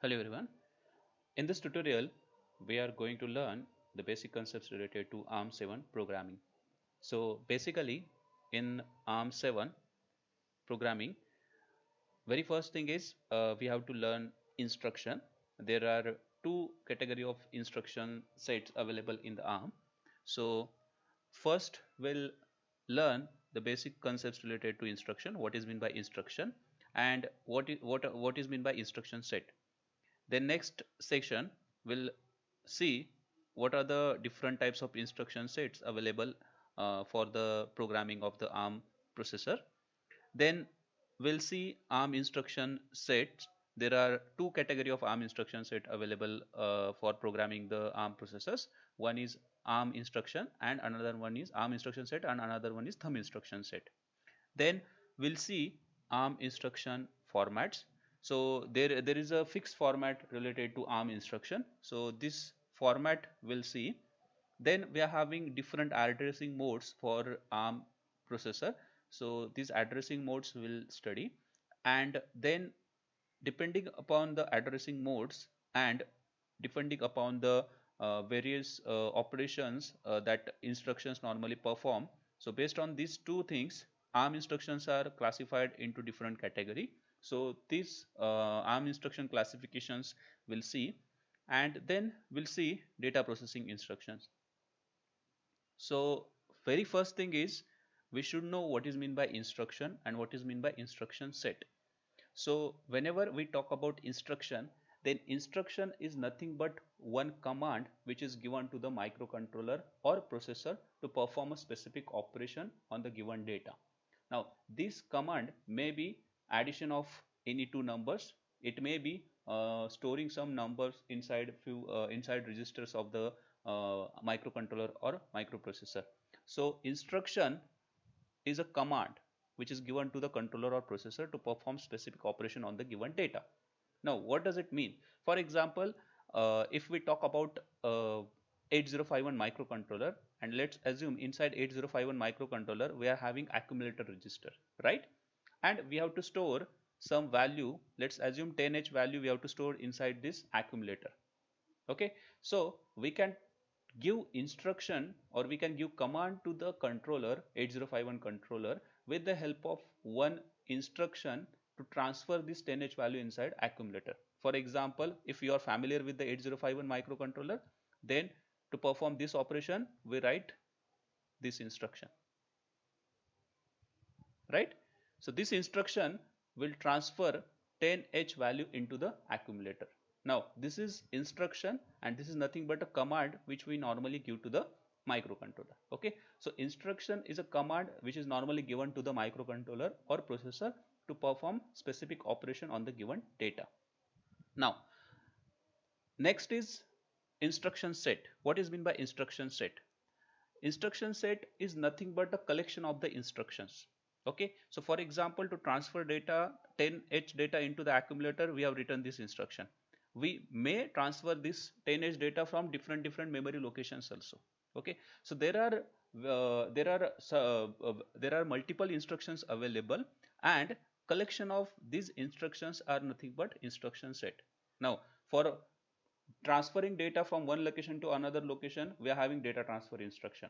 Hello everyone. In this tutorial, we are going to learn the basic concepts related to ARM7 programming. So basically, in ARM7 programming, very first thing is we have to learn instruction. There are two category of instruction sets available in the ARM. So first we'll learn the basic concepts related to instruction, what is meant by instruction, and what is meant by instruction set. The next section will see what are the different types of instruction sets available for the programming of the ARM processor. Then we'll see ARM instruction sets. There are two category of ARM instruction set available for programming the ARM processors. One is ARM instruction and another one is ARM instruction set and another one is thumb instruction set. Then we'll see ARM instruction formats. So there is a fixed format related to ARM instruction. So this format we'll see. Then we are having different addressing modes for ARM processor. So these addressing modes will study, and then depending upon the addressing modes and depending upon the various operations that instructions normally perform. So based on these two things, ARM instructions are classified into different category. So these ARM instruction classifications we'll see, and then we'll see data processing instructions. So very first thing is we should know what is meant by instruction and what is meant by instruction set. So whenever we talk about instruction, then instruction is nothing but one command which is given to the microcontroller or processor to perform a specific operation on the given data. Now this command may be addition of any two numbers. It may be storing some numbers inside inside registers of the microcontroller or microprocessor. So instruction is a command which is given to the controller or processor to perform specific operation on the given data. Now what does it mean? For example, if we talk about 8051 microcontroller, and let's assume inside 8051 microcontroller we are having accumulator register, right? And we have to store some value. Let's assume 10H value we have to store inside this accumulator. Okay, so we can give instruction or we can give command to the controller, 8051 controller, with the help of one instruction to transfer this 10H value inside accumulator. For example, if you are familiar with the 8051 microcontroller, then to perform this operation we write this instruction, right? So this instruction will transfer 10H value into the accumulator. Now this is instruction and this is nothing but a command which we normally give to the microcontroller. Okay, so instruction is a command which is normally given to the microcontroller or processor to perform specific operation on the given data. Now next is instruction set. What is meant by instruction set? Instruction set is nothing but a collection of the instructions. Okay, so for example, to transfer data 10H data into the accumulator, we have written this instruction. We may transfer this 10H data from different memory locations also. Okay, so there are multiple instructions available, and collection of these instructions are nothing but instruction set. Now for transferring data from one location to another location, we are having data transfer instruction.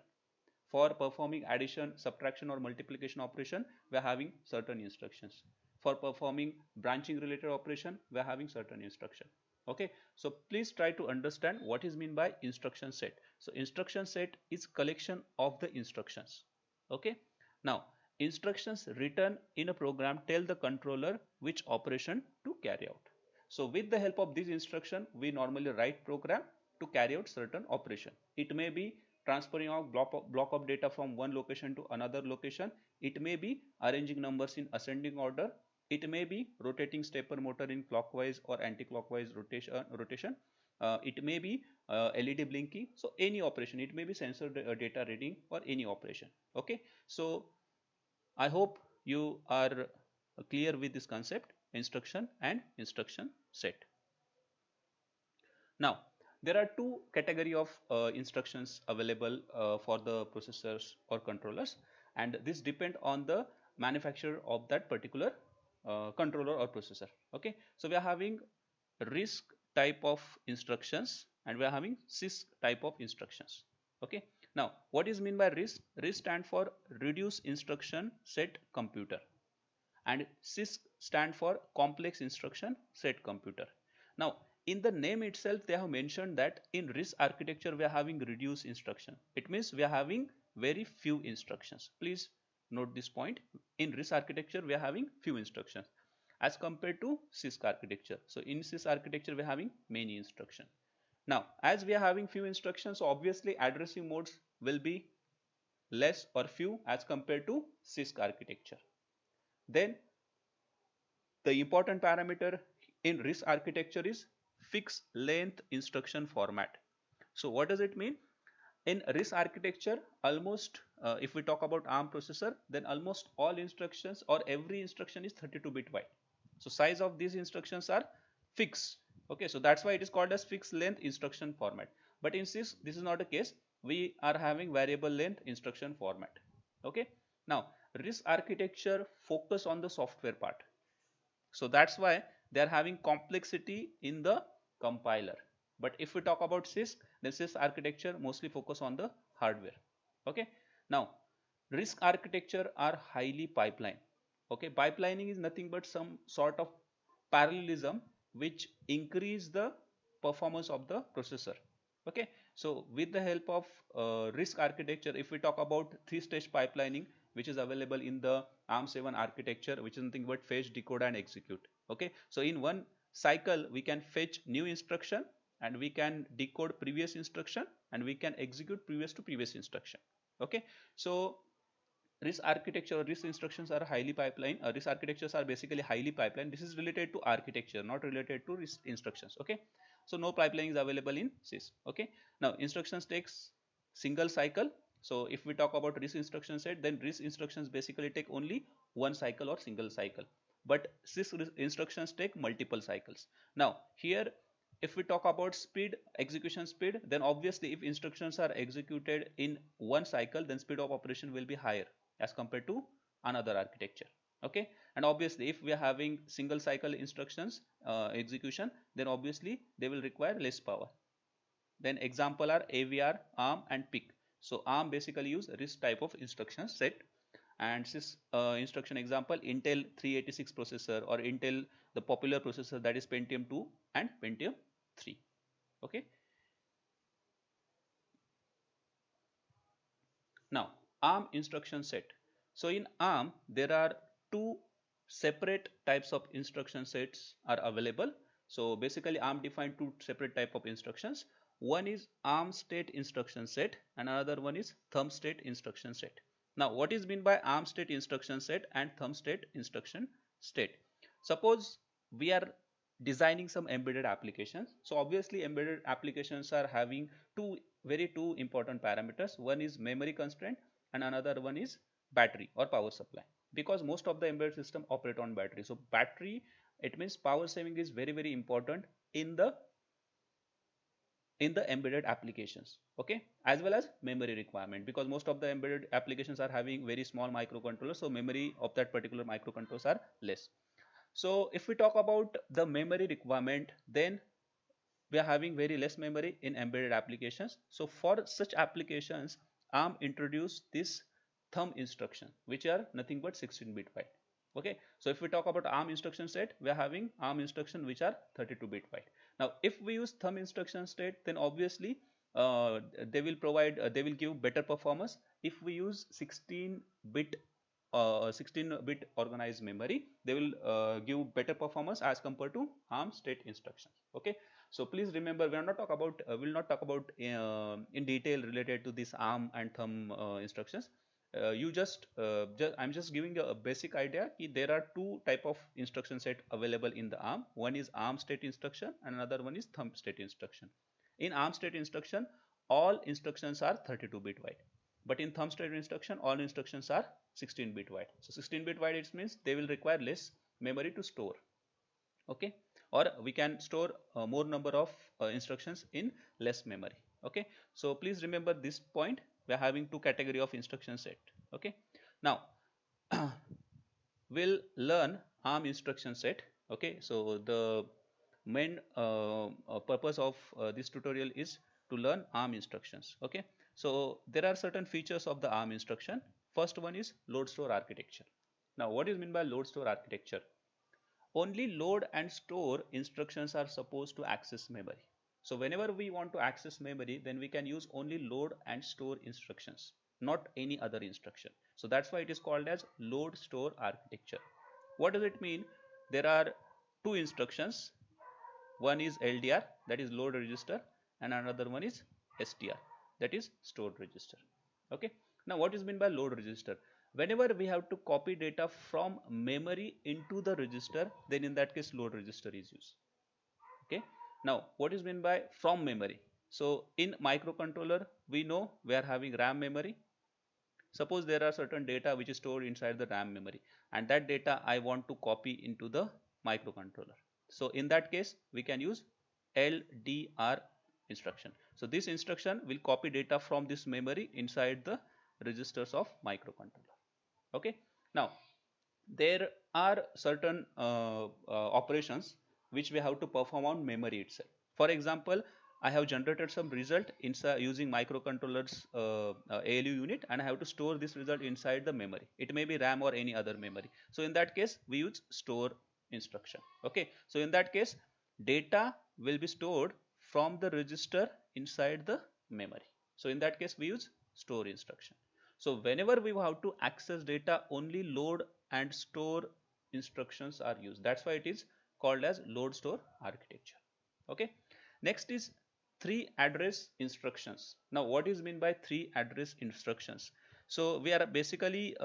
For performing addition, subtraction or multiplication operation, we are having certain instructions. For performing branching related operation, we are having certain instruction. Okay, so please try to understand what is meant by instruction set. So instruction set is collection of the instructions. Okay, now instructions written in a program tell the controller which operation to carry out. So with the help of this instruction, we normally write program to carry out certain operation. It may be transferring of block of data from one location to another location. It may be arranging numbers in ascending order. It may be rotating stepper motor in clockwise or anti-clockwise rotation. It may be LED blinking. So any operation. It may be sensor data reading or any operation. Okay. So I hope you are clear with this concept, instruction and instruction set. Now there are two category of instructions available for the processors or controllers, and this depend on the manufacturer of that particular controller or processor. Okay, so we are having RISC type of instructions and we are having CISC type of instructions. Okay. Now, what is mean by RISC? RISC stand for Reduce Instruction Set Computer, and CISC stand for Complex Instruction Set Computer. Now, in the name itself, they have mentioned that in RISC architecture we are having reduced instruction. It means we are having very few instructions. Please note this point. In RISC architecture we are having few instructions as compared to CISC architecture. So in CISC architecture we are having many instructions. Now, as we are having few instructions, so obviously addressing modes will be less or few as compared to CISC architecture. Then the important parameter in RISC architecture is fixed length instruction format. So what does it mean? In RISC architecture, almost if we talk about ARM processor, then almost all instructions or every instruction is 32-bit wide. So size of these instructions are fixed. Okay, so that's why it is called as fixed length instruction format. But in CISC, this is not the case. We are having variable length instruction format. Okay. Now, RISC architecture focus on the software part. So that's why they are having complexity in the compiler. But if we talk about CISC, then CISC architecture mostly focus on the hardware. Okay. Now, RISC architecture are highly pipeline. Okay, pipelining is nothing but some sort of parallelism which increase the performance of the processor. Okay, so with the help of RISC architecture, if we talk about three-stage pipelining, which is available in the ARM7 architecture, which is nothing but fetch, decode, and execute. Okay, so in one cycle we can fetch new instruction and we can decode previous instruction and we can execute previous to previous instruction. Okay, so RISC architecture or RISC instructions are highly pipeline. RISC architectures are basically highly pipeline. This is related to architecture, not related to RISC instructions. Okay, so no pipeline is available in CISC. Okay, now instructions takes single cycle. So if we talk about RISC instruction set, then RISC instructions basically take only one cycle or single cycle. But CISC instructions take multiple cycles. Now here, if we talk about speed, execution speed, then obviously if instructions are executed in one cycle, then speed of operation will be higher as compared to another architecture. Okay, and obviously if we are having single cycle instructions execution, then obviously they will require less power. Then example are AVR, ARM, and PIC. So ARM basically use RISC type of instruction set, and this instruction example Intel 386 processor or Intel the popular processor, that is Pentium 2 and Pentium 3. Okay. Now ARM instruction set. So in ARM there are two separate types of instruction sets are available. So basically ARM defined two separate type of instructions. One is ARM state instruction set and another one is thumb state instruction set. Now what is meant by ARM state instruction set and thumb state instruction set? Suppose we are designing some embedded applications. So obviously embedded applications are having two important parameters. One is memory constraint and another one is battery or power supply, because most of the embedded system operate on battery. So battery, it means power saving is very important in the embedded applications. Okay, as well as memory requirement, because most of the embedded applications are having very small microcontrollers, so memory of that particular microcontrollers are less. So if we talk about the memory requirement, then we are having very less memory in embedded applications. So for such applications, ARM introduced this thumb instruction, which are nothing but 16-bit wide. Okay, so if we talk about ARM instruction set, we are having ARM instruction which are 32-bit wide. Now if we use thumb instruction set, then obviously they will give better performance. If we use 16-bit organized memory, they will give better performance as compared to ARM state instructions. Okay, so please remember, we are not talk about will not talk about in detail related to this ARM and thumb instructions. I'm just giving you a basic idea. There are two type of instruction set available in the ARM. One is ARM state instruction and another one is thumb state instruction. In ARM state instruction, all instructions are 32-bit wide, but in thumb state instruction, all instructions are 16-bit wide. So 16-bit wide, it means they will require less memory to store. Okay, or we can store more number of instructions in less memory. Okay, so please remember this point. We are having two category of instruction set. Okay, now we'll learn ARM instruction set. Okay, so main purpose of this tutorial is to learn ARM instructions. Okay, so there are certain features of the ARM instruction. First one is load store architecture. Now what is meant by load store architecture? Only load and store instructions are supposed to access memory. So whenever we want to access memory, then we can use only load and store instructions, not any other instruction. So that's why it is called as load store architecture. What does it mean? There are two instructions. One is LDR, that is load register, and another one is STR, that is stored register. Okay, now what is meant by load register? Whenever we have to copy data from memory into the register, then in that case load register is used. Okay, now what is meant by from memory? So in microcontroller, we know we are having RAM memory. Suppose there are certain data which is stored inside the RAM memory, and that data I want to copy into the microcontroller. So in that case we can use LDR instruction. So this instruction will copy data from this memory inside the registers of microcontroller. Okay, now there are certain operations which we have to perform on memory itself. For example, I have generated some result inside using microcontroller's ALU unit, and I have to store this result inside the memory. It may be RAM or any other memory. So in that case we use store instruction. Okay, so in that case data will be stored from the register inside the memory. So in that case we use store instruction. So whenever we have to access data, only load and store instructions are used. That's why it is called as load store architecture. Okay, next is three address instructions. Now what is meant by three address instructions? So we are basically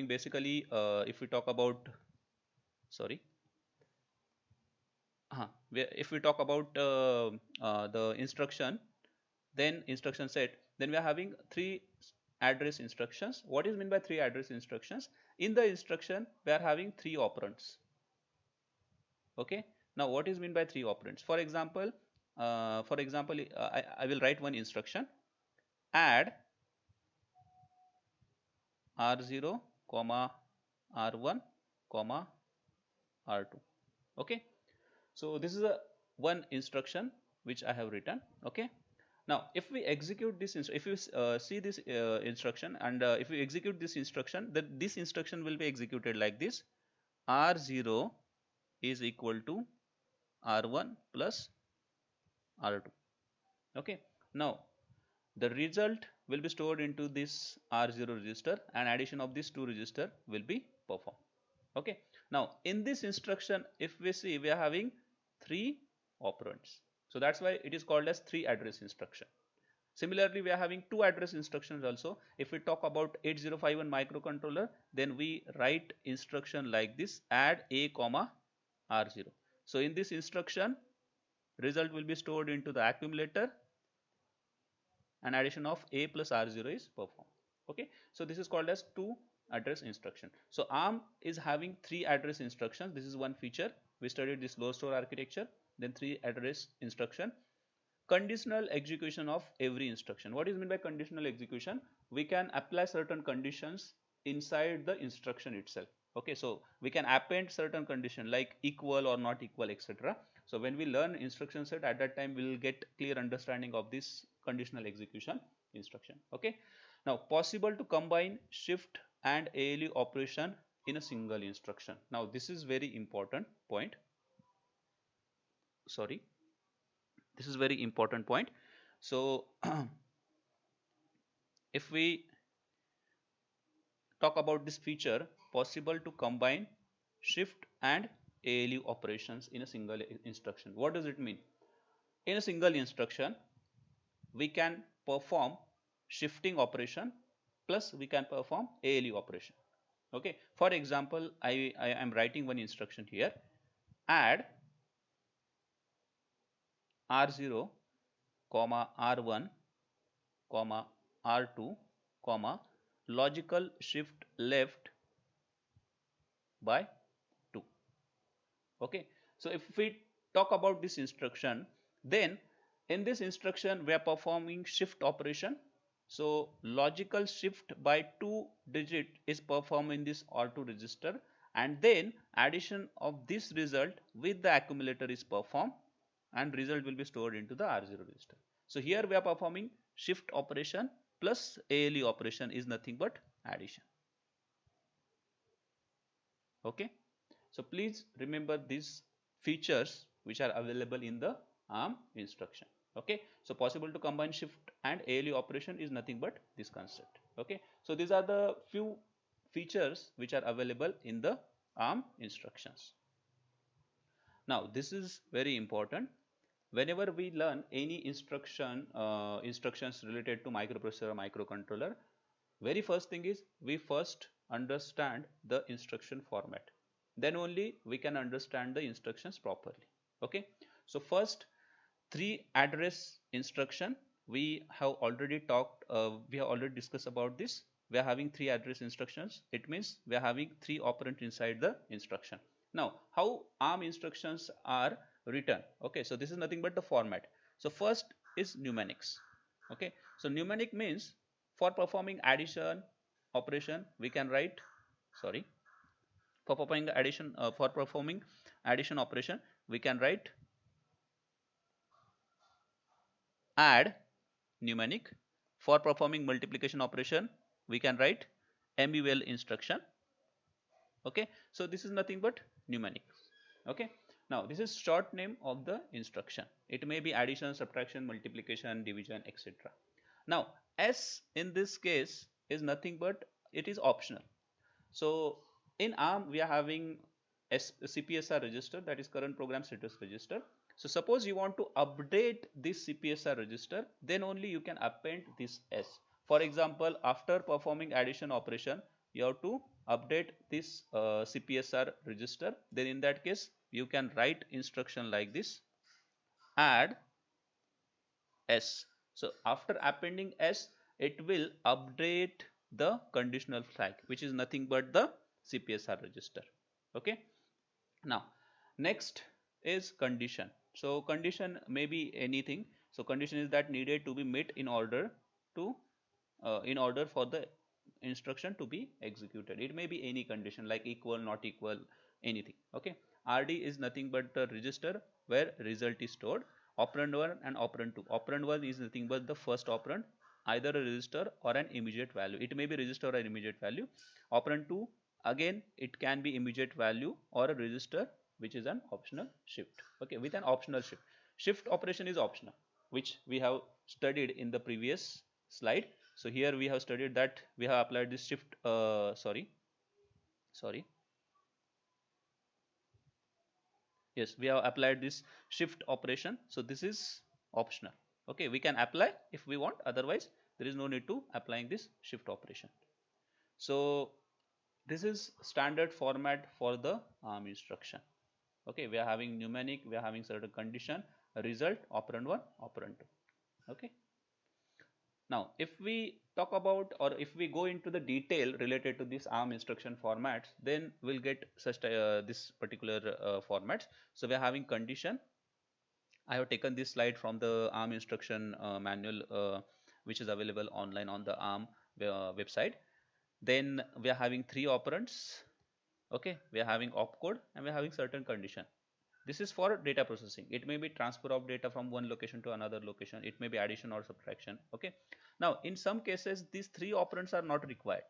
basically if we talk about if we talk about the instruction, then instruction set, then we are having three address instructions. What is meant by three address instructions? In the instruction we are having three operands. Okay, now what is meant by three operands? For example, I will write one instruction: add R0, R1, R2. Okay, so this is a one instruction which I have written. Okay, now if we execute this, if you see this instruction, and if we execute this instruction, then this instruction will be executed like this: R0 is equal to R1 plus R2. Okay, now the result will be stored into this R0 register, and addition of these two register will be performed. Okay, now in this instruction, if we see, we are having three operands. So that's why it is called as three address instruction. Similarly, we are having two address instructions also. If we talk about 8051 microcontroller, then we write instruction like this: add A comma R0. So in this instruction, result will be stored into the accumulator, and addition of A plus R0 is performed. Okay, so this is called as two address instruction. So ARM is having three address instructions. This is one feature. We studied this load store architecture, then three address instruction. Conditional execution of every instruction. What is meant by conditional execution? We can apply certain conditions inside the instruction itself. Okay, so we can append certain condition like equal or not equal, etc. So when we learn instruction set, at that time we will get clear understanding of this conditional execution instruction. Okay, now possible to combine shift and ALU operation in a single instruction. Now this is very important point. Sorry, this is very important point. So if we talk about this feature, possible to combine shift and ALU operations in a single instruction. What does it mean? In a single instruction, we can perform shifting operation plus we can perform ALU operation. Okay, for example, I am writing one instruction here: add R0 comma R1 comma R2 comma logical shift left by 2. Okay, so if we talk about this instruction, then in this instruction we are performing shift operation. So logical shift by 2 digit is performed in this R2 register, and then addition of this result with the accumulator is performed and result will be stored into the R0 register. So here we are performing shift operation plus ALE operation is nothing but addition. Okay, so please remember these features which are available in the ARM instruction. Okay, so possible to combine shift and ALE operation is nothing but this concept. Okay, so these are the few features which are available in the ARM instructions. Now this is very important. Whenever we learn any instructions related to microprocessor or microcontroller, very first thing is we first understand the instruction format, then only we can understand the instructions properly. Okay, so first, three address instruction we have already talked, we have already discussed about this. We are having three address instructions. It means we are having three operands inside the instruction. Now how ARM instructions are written? Okay, so this is nothing but the format. So first is mnemonics. Okay, so mnemonic means for performing addition operation we can write, sorry, for performing addition operation we can write add mnemonic. For performing multiplication operation we can write mul instruction. Okay, so this is nothing but mnemonic. Okay, now this is short name of the instruction. It may be addition, subtraction, multiplication, division, etc. Now S in this case is nothing but it is optional. So in ARM we are having CPSR register, that is current program status register. So suppose you want to update this CPSR register, then only you can append this S. For example, after performing addition operation you have to update this CPSR register, then in that case you can write instruction like this, add S. So after appending S, it will update the conditional flag, which is nothing but the CPSR register. Okay, now next is condition. So condition may be anything. So condition is that needed to be met in order to in order for the instruction to be executed. It may be any condition like equal, not equal, anything. Okay, RD is nothing but the register where result is stored. Operand 1 and operand 2. Operand 1 is nothing but the first operand, either a register or an immediate value. It may be register or an immediate value. Operand 2, again it can be immediate value or a register which is an optional shift. Okay, with an optional shift. Shift operation is optional, which we have studied in the previous slide. So here we have studied that we have applied this shift, yes, we have applied this shift operation. So this is optional. Okay, we can apply if we want, otherwise there is no need to applying this shift operation. So this is standard format for the ARM instruction. Okay, we are having mnemonic, we are having certain condition, result, operand 1, operand 2. Okay, now if we talk about, or if we go into the detail related to this ARM instruction formats, then we'll get such this particular formats. So we are having condition. I have taken this slide from the ARM instruction manual which is available online on the ARM website. Then we are having three operands. Okay, we are having opcode and we are having certain condition. This is for data processing. It may be transfer of data from one location to another location. It may be addition or subtraction. Okay, now in some cases these three operands are not required.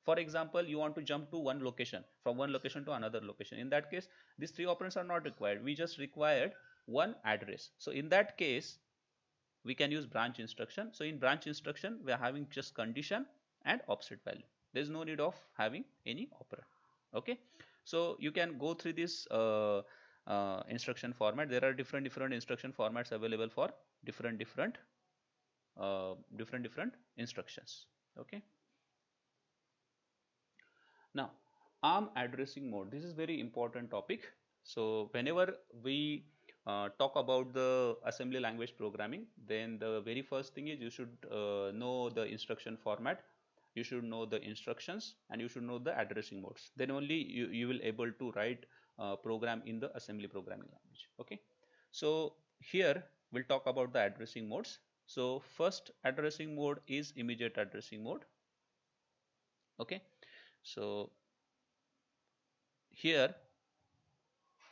For example, you want to jump to one location, from one location to another location. In that case these three operands are not required. We just required one address. So in that case we can use branch instruction. So in branch instruction we are having just condition and offset value. There is no need of having any operand. Okay, so you can go through this instruction format. There are different instruction formats available for different instructions. Okay, now ARM addressing mode. This is very important topic. So whenever we talk about the assembly language programming, then the very first thing is you should know the instruction format, you should know the instructions, and you should know the addressing modes. Then only you will able to write program in the assembly programming language. Okay, so here we'll talk about the addressing modes. So first addressing mode is immediate addressing mode. Okay, so here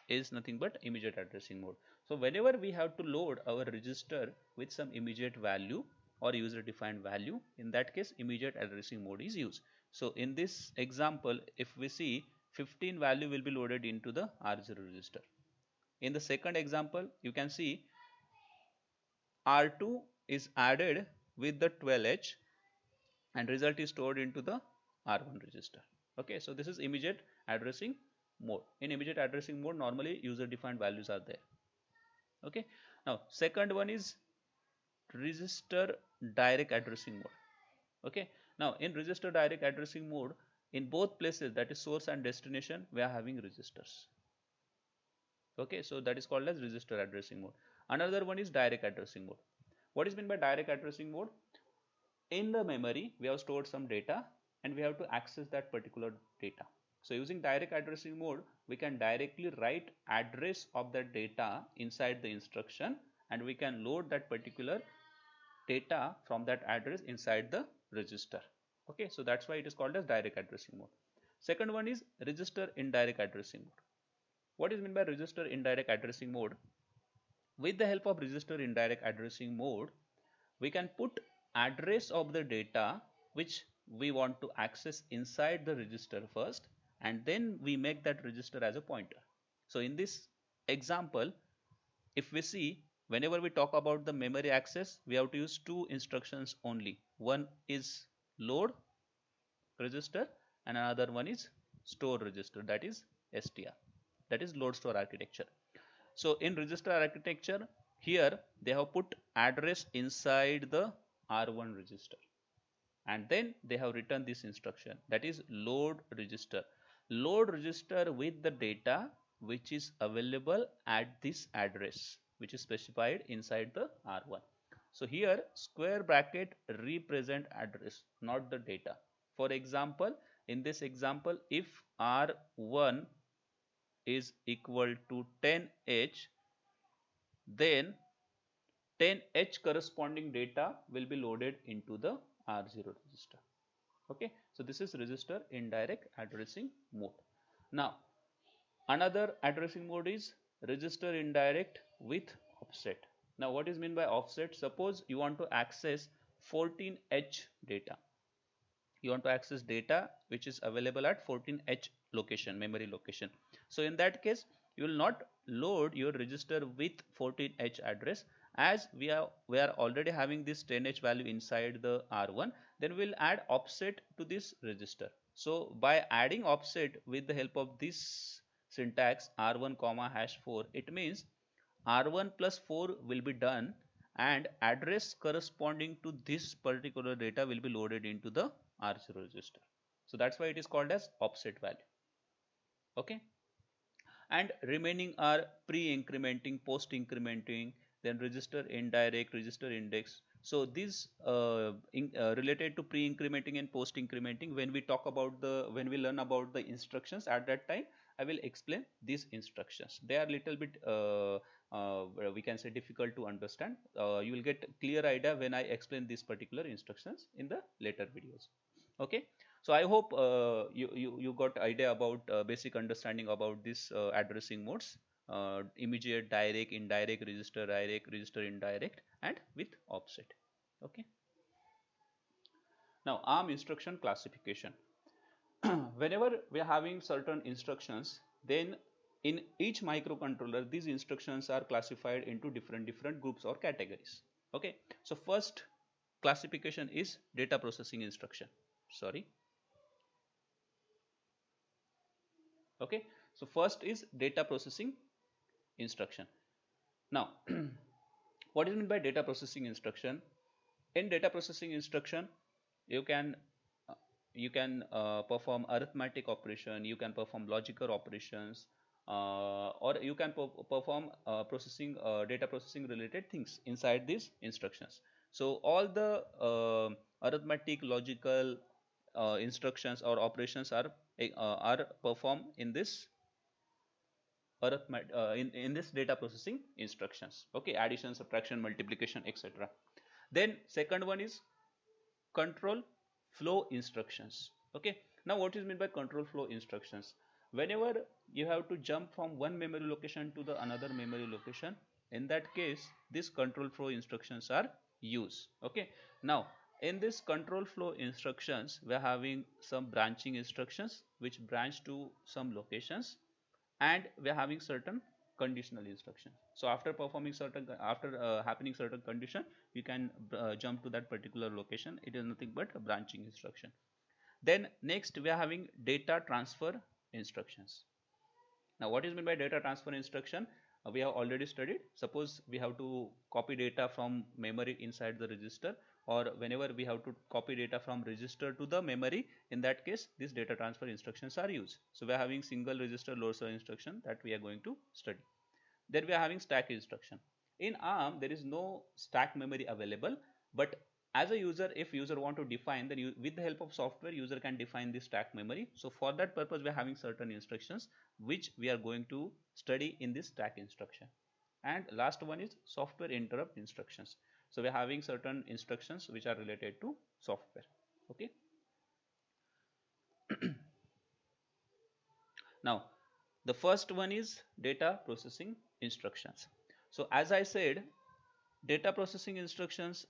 is nothing but immediate addressing mode. So whenever we have to load our register with some immediate value or user defined value, in that case immediate addressing mode is used. So in this example, if we see 15 value will be loaded into the R0 register. In the second example, you can see R2 is added with the 12H and result is stored into the R1 register. Okay, so this is immediate addressing mode. In immediate addressing mode, normally user defined values are there. Okay, now second one is register direct addressing mode. Okay, now in register direct addressing mode, in both places, that is source and destination, we are having registers. Okay, so that is called as register addressing mode. Another one is direct addressing mode. What is meant by direct addressing mode? In the memory, we have stored some data and we have to access that particular data. So using direct addressing mode, we can directly write address of that data inside the instruction and we can load that particular data from that address inside the register. Okay, so that's why it is called as direct addressing mode. Second one is register indirect addressing mode. What is meant by register indirect addressing mode? With the help of register indirect addressing mode, we can put address of the data which we want to access inside the register first, and then we make that register as a pointer. So in this example, if we see, whenever we talk about the memory access, we have to use two instructions only. One is load register and another one is store register, that is STR, that is load store architecture. So in register architecture, here they have put address inside the R1 register and then they have written this instruction, that is load register. Load register with the data which is available at this address which is specified inside the R1. So here square bracket represent address, not the data. For example, in this example, if R1 is equal to 10H, then 10H corresponding data will be loaded into the R0 register. Okay, so this is register indirect addressing mode. Now another addressing mode is register indirect with offset. Now what is meant by offset? Suppose you want to access 14H data. You want to access data which is available at 14H location, memory location. So in that case, you will not load your register with 14H address, as we are already having this 10H value inside the R1. Then we'll add offset to this register. So by adding offset with the help of this syntax R1 comma #4, it means R1 plus 4 will be done and address corresponding to this particular data will be loaded into the R0 register. So that's why it is called as offset value. Okay, and remaining are pre-incrementing, post-incrementing, then register indirect, register index. So these related to pre-incrementing and post-incrementing, when we learn about the instructions, at that time I will explain these instructions. They are little bit we can say difficult to understand. You will get clear idea when I explain these particular instructions in the later videos. Okay, so I hope you got idea about basic understanding about this addressing modes, immediate, direct, indirect, register direct, register indirect, and with offset. Okay, now ARM instruction classification. Whenever we are having certain instructions, then in each microcontroller these instructions are classified into different groups or categories. Okay, so first classification is data processing instruction. Okay, so first is data processing instruction. Now what is meant by data processing instruction? In data processing instruction, you can perform arithmetic operation, you can perform logical operations, or you can perform data processing related things inside these instructions. So all the arithmetic, logical instructions or operations are performed in this in this data processing instructions. Okay, addition, subtraction, multiplication, etc. Then second one is control flow instructions. Okay, now what is meant by control flow instructions? whenever you have to jump from one memory location to the another memory location, in that case these control flow instructions are used. Okay, now in this control flow instructions we are having some branching instructions which branch to some locations, and we are having certain conditional instructions. So after performing certain happening certain condition, you can jump to that particular location. It is nothing but a branching instruction. Then next we are having data transfer instructions. Now what is meant by data transfer instruction? We have already studied. Suppose we have to copy data from memory inside the register, or whenever we have to copy data from register to the memory, in that case these data transfer instructions are used. So we are having single register load store instruction that we are going to study. Then we are having stack instruction. In ARM there is no stack memory available, but as a user, if user want to define, then with the help of software user can define the stack memory. So for that purpose we are having certain instructions which we are going to study in this stack instruction. And last one is software interrupt instructions. So we are having certain instructions which are related to software. Okay. Now the first one is data processing instructions. So as I said, data processing instructions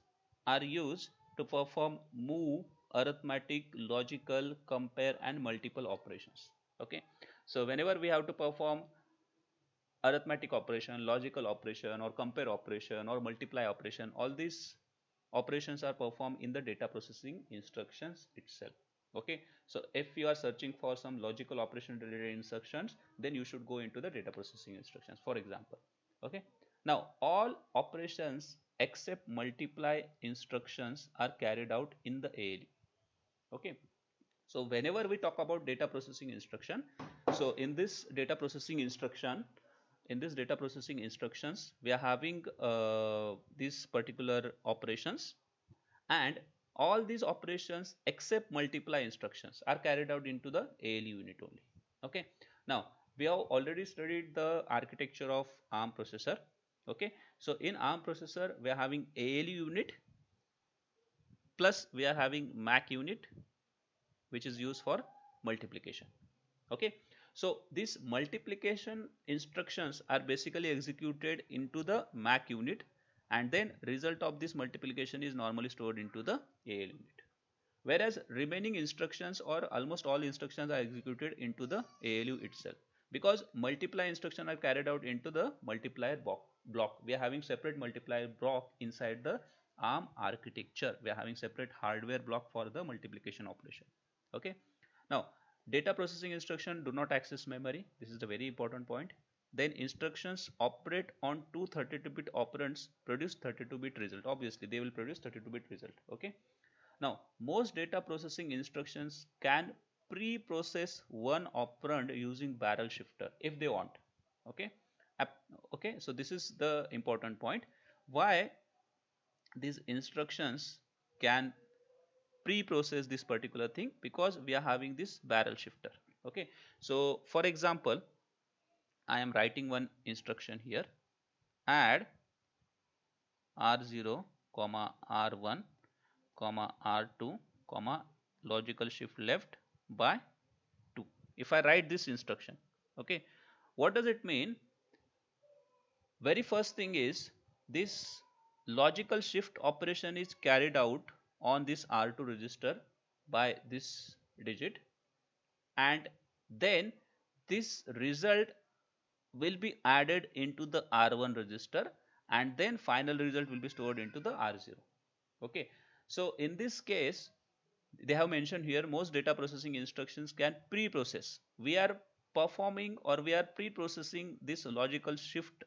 are used to perform move, arithmetic, logical, compare and multiple operations. Okay, so whenever we have to perform arithmetic operation, logical operation or compare operation or multiply operation, all these operations are performed in the data processing instructions itself. Okay, so if you are searching for some logical operation related instructions, then you should go into the data processing instructions, for example. Okay, now all operations except multiply instructions are carried out in the ALU. Okay, so whenever we talk about data processing instruction, so in this data processing instruction, we are having these particular operations, and all these operations except multiply instructions are carried out into the ALU unit only. Okay, now we have already studied the architecture of ARM processor. Okay, so in ARM processor we are having ALU unit plus we are having MAC unit which is used for multiplication. Okay, so these multiplication instructions are basically executed into the MAC unit, and then result of this multiplication is normally stored into the AL unit, whereas remaining instructions or almost all instructions are executed into the ALU itself, because multiply instruction are carried out into the multiplier block. We are having separate multiplier block inside the ARM architecture. We are having separate hardware block for the multiplication operation. Okay, now data processing instruction do not access memory. This is the very important point. Then instructions operate on two 32-bit operands, produce 32-bit result. Obviously they will produce 32-bit result. Okay, now most data processing instructions can pre-process one operand using barrel shifter if they want. Okay, okay, so this is the important point, why these instructions can pre-process this particular thing, because we are having this barrel shifter. Okay, so for example, I am writing one instruction here, add R0 comma R1 comma R2 comma logical shift left by 2. If I write this instruction, okay, what does it mean? Very first thing is, this logical shift operation is carried out on this R2 register by this digit, and then this result will be added into the R1 register, and then final result will be stored into the R0. Okay, so in this case they have mentioned here most data processing instructions can pre-process. We are performing or we are pre-processing this logical shift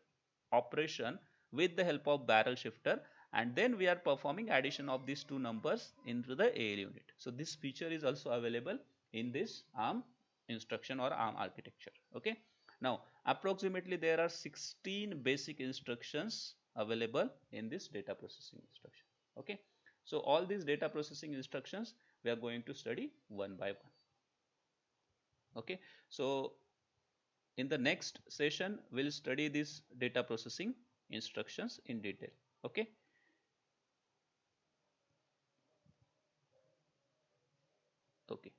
operation with the help of barrel shifter, and then we are performing addition of these two numbers into the AL unit. So this feature is also available in this ARM instruction or ARM architecture. Okay, now approximately there are 16 basic instructions available in this data processing instruction. Okay, so all these data processing instructions we are going to study one by one. Okay, so in the next session we'll study this data processing instructions in detail. Okay, okay,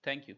thank you.